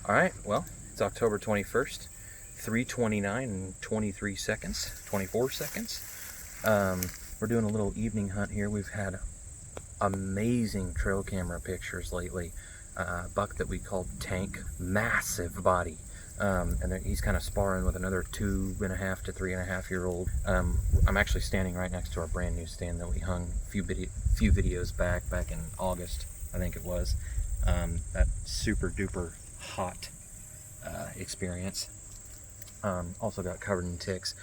All right, well, it's October 21st, 3:29 and 23 seconds, 24 seconds. We're doing a little evening hunt here. We've had amazing trail camera pictures lately. Buck that we called Tank, massive body. And then he's kind of sparring with another 2.5 to 3.5 year old. I'm actually standing right next to our brand new stand that we hung a few videos back in August, I think it was. That super duper hot experience. Also got covered in ticks.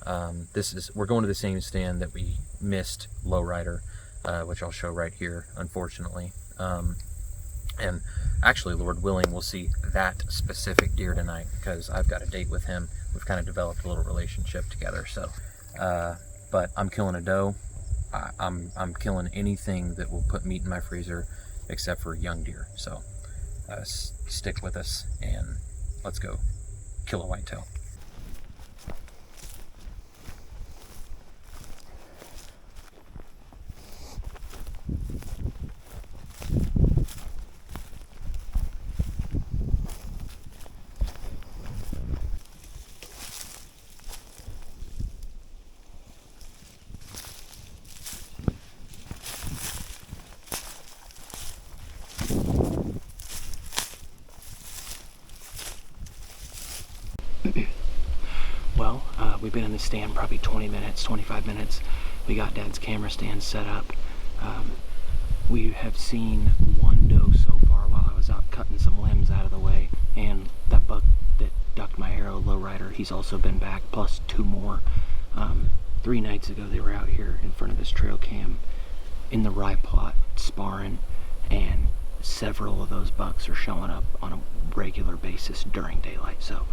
We're going to the same stand that we missed lowrider, which I'll show right here, unfortunately. And actually, Lord willing, we'll see that specific deer tonight because I've got a date with him. We've kind of developed a little relationship together. So, but I'm killing a doe. I'm killing anything that will put meat in my freezer except for young deer. So stick with us and let's go kill a whitetail. Well, we've been in the stand probably 20 minutes, 25 minutes. We got Dad's camera stand set up. We have seen one doe so far while I was out cutting some limbs out of the way, and that buck that ducked my arrow, lowrider, he's also been back, plus 2 more. 3 nights ago they were out here in front of this trail cam in the rye plot sparring, and several of those bucks are showing up on a regular basis during daylight. So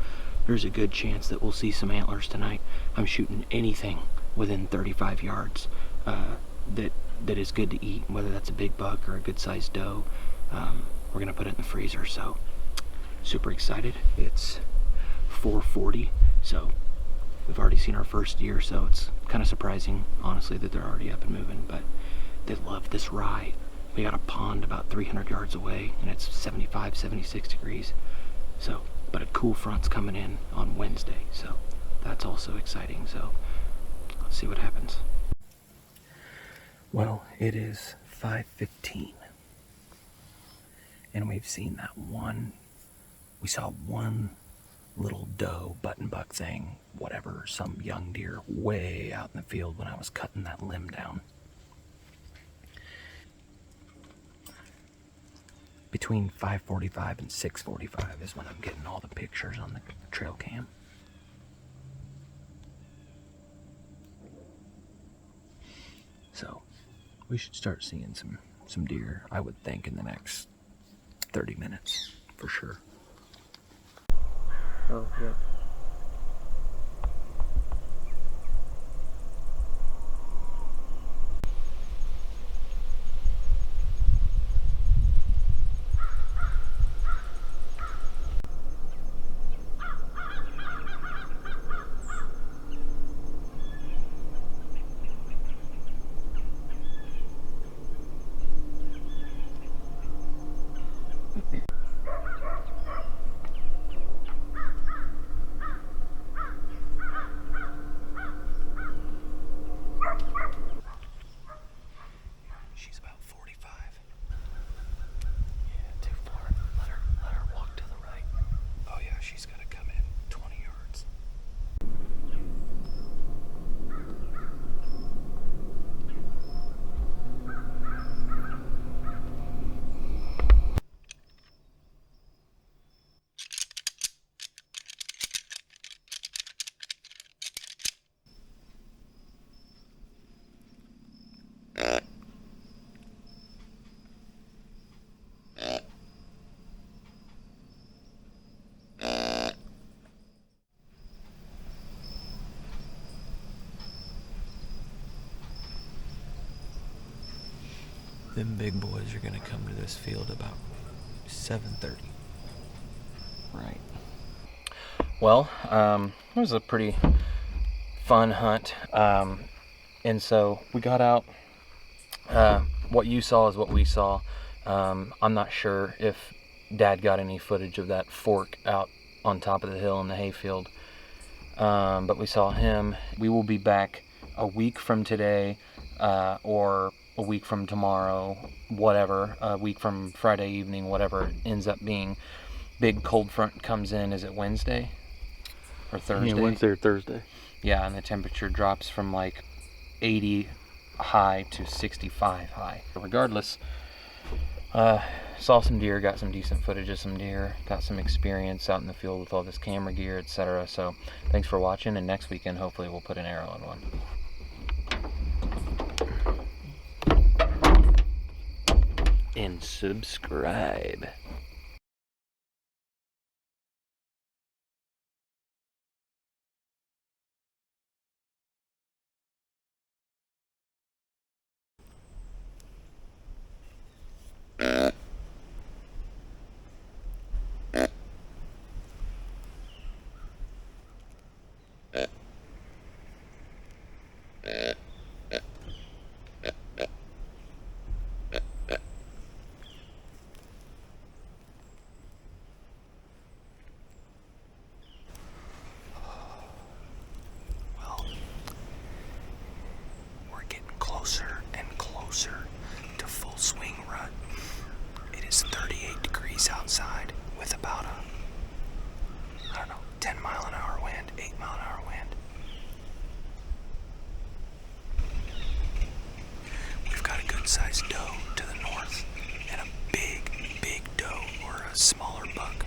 there's a good chance that we'll see some antlers tonight. I'm shooting anything within 35 yards that is good to eat, whether that's a big buck or a good sized doe. We're gonna put it in the freezer, so super excited. It's 4:40, so we've already seen our first deer, so it's kind of surprising, honestly, that they're already up and moving, but they love this rye. We got a pond about 300 yards away, and it's 75, 76 degrees, so, but a cool front's coming in on Wednesday, so that's also exciting. So let's see what happens. Well, it is 5:15, and we've seen that one. We saw one little doe, button buck thing, whatever, some young deer way out in the field when I was cutting that limb down. Between 5:45 and 6:45 is when I'm getting all the pictures on the trail cam. So we should start seeing some deer, I would think, in the next 30 minutes for sure. Oh, yeah. She's about 45. Yeah, too far. Let her walk to the right. Oh yeah, she's gotta come in 20 yards. Them big boys are gonna come to this field about 7:30. Right. Well, it was a pretty fun hunt. And so we got out. What you saw is what we saw. I'm not sure if Dad got any footage of that fork out on top of the hill in the hayfield. But we saw him. We will be back a week from today, or a week from tomorrow, whatever, a week from Friday evening, whatever it ends up being. Big cold front comes in, is it Wednesday or Thursday? Yeah, Wednesday or Thursday. Yeah, and the temperature drops from like 80 high to 65 high. Regardless, saw some deer, got some decent footage of some deer, got some experience out in the field with all this camera gear, etc. So thanks for watching, and next weekend hopefully we'll put an arrow in one. And subscribe. Closer and closer to full swing rut. It is 38 degrees outside with about a, 10 mile an hour wind, 8 mile an hour wind. We've got a good sized doe to the north and a big doe or a smaller buck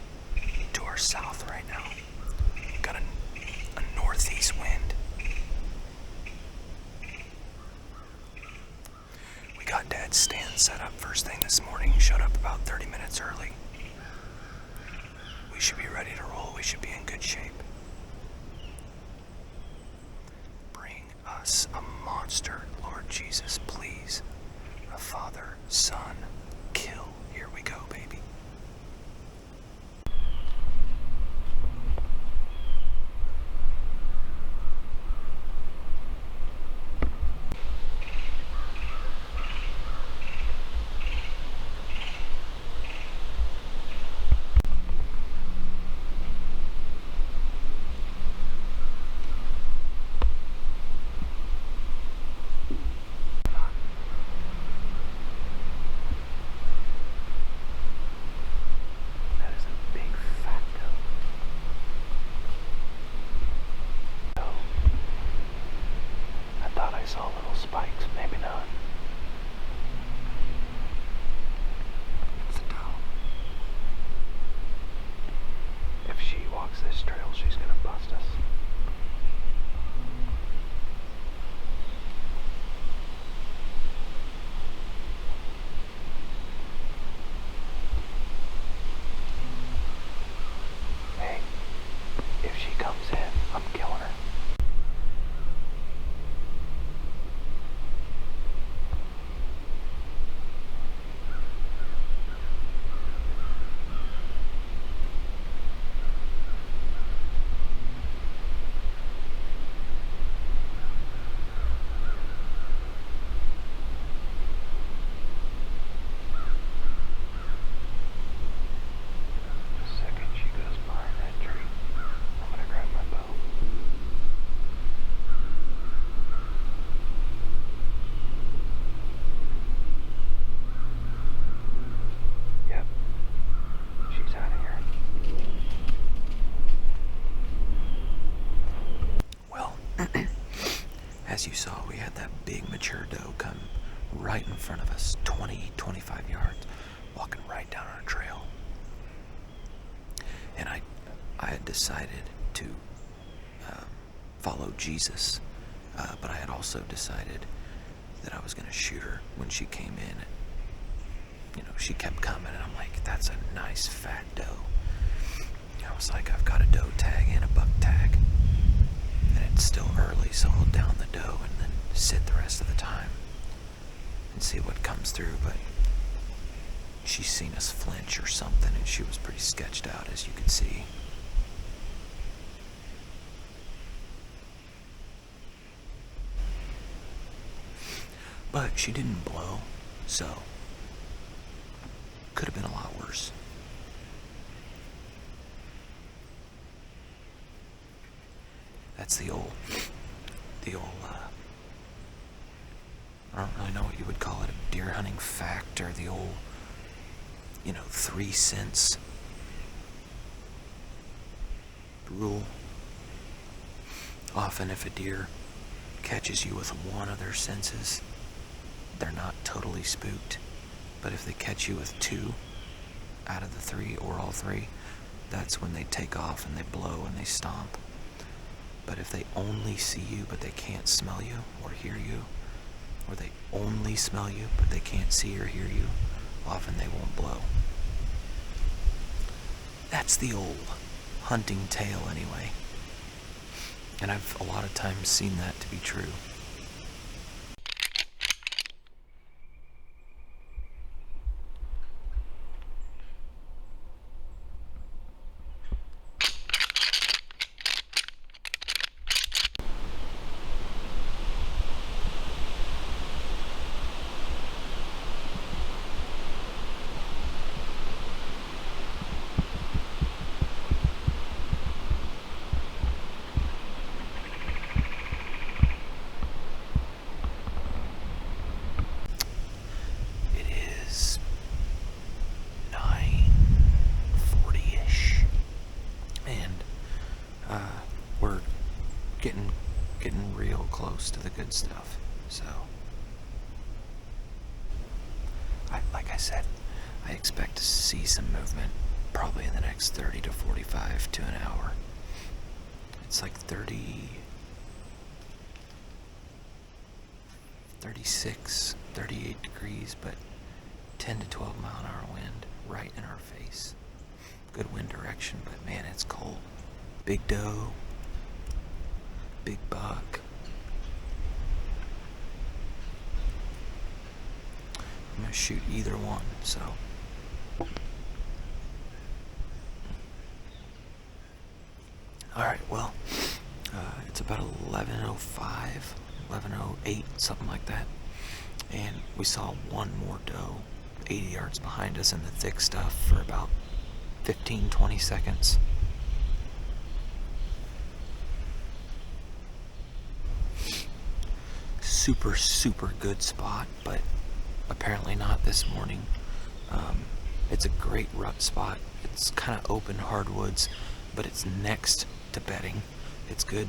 to our south right now. Got a northeast wind. Got Dad's stand set up first thing this morning. Showed up about 30 minutes early. We should be ready to roll. We should be in good shape. Bring us a monster, Lord Jesus, please. A Father, Son, kill. Here we go, baby. I saw little spikes, maybe not. It's a doe. If she walks this trail, she's gonna bust us. Hey, if she comes in, I'm killing her. As you saw, we had that big mature doe come right in front of us, 20, 25 yards, walking right down our trail. And I had decided to follow Jesus, but I had also decided that I was going to shoot her when she came in. She kept coming, and I'm like, that's a nice fat doe. I was like, I've got a doe tag and a buck tag. And it's still early, so I'll down the doe and then sit the rest of the time and see what comes through. But she's seen us flinch or something, and she was pretty sketched out, as you could see. But she didn't blow, so could have been a lot worse. That's the old, I don't really know what you would call it, a deer hunting fact, or the old, 3 cents rule. Often if a deer catches you with one of their senses, they're not totally spooked. But if they catch you with 2 out of the 3, or all 3, that's when they take off and they blow and they stomp. But if they only see you but they can't smell you or hear you, or they only smell you but they can't see or hear you, often they won't blow. That's the old hunting tale anyway. And I've a lot of times seen that to be true. Getting real close to the good stuff. So, like I said, I expect to see some movement probably in the next 30 to 45 to an hour. It's like 36, 38 degrees, but 10 to 12 mile an hour wind right in our face. Good wind direction, but man, it's cold. Big doe, big buck. I'm gonna shoot either one, so. Alright, well, it's about 11:05, 11:08, something like that. And we saw one more doe 80 yards behind us in the thick stuff for about 15, 20 seconds. Super, super good spot, but apparently not this morning. It's a great rut spot. It's kind of open hardwoods, but it's next to bedding. It's good,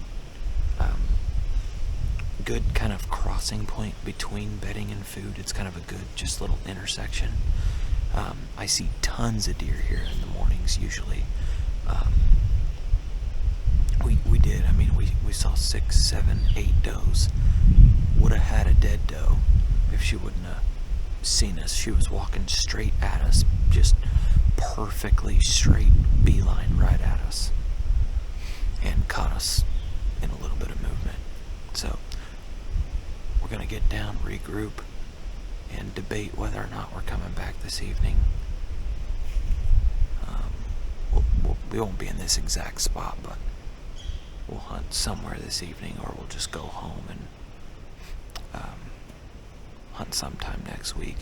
good kind of crossing point between bedding and food. It's kind of a good, just little intersection. I see tons of deer here in the mornings usually. We did. I mean, we saw 6, 7, 8 does. Would have had a dead doe if she wouldn't have seen us. She was walking straight at us, just perfectly straight beeline right at us, and caught us in a little bit of movement. So we're gonna get down, regroup, and debate whether or not we're coming back this evening. We won't be in this exact spot, but we'll hunt somewhere this evening, or we'll just go home and hunt sometime next week.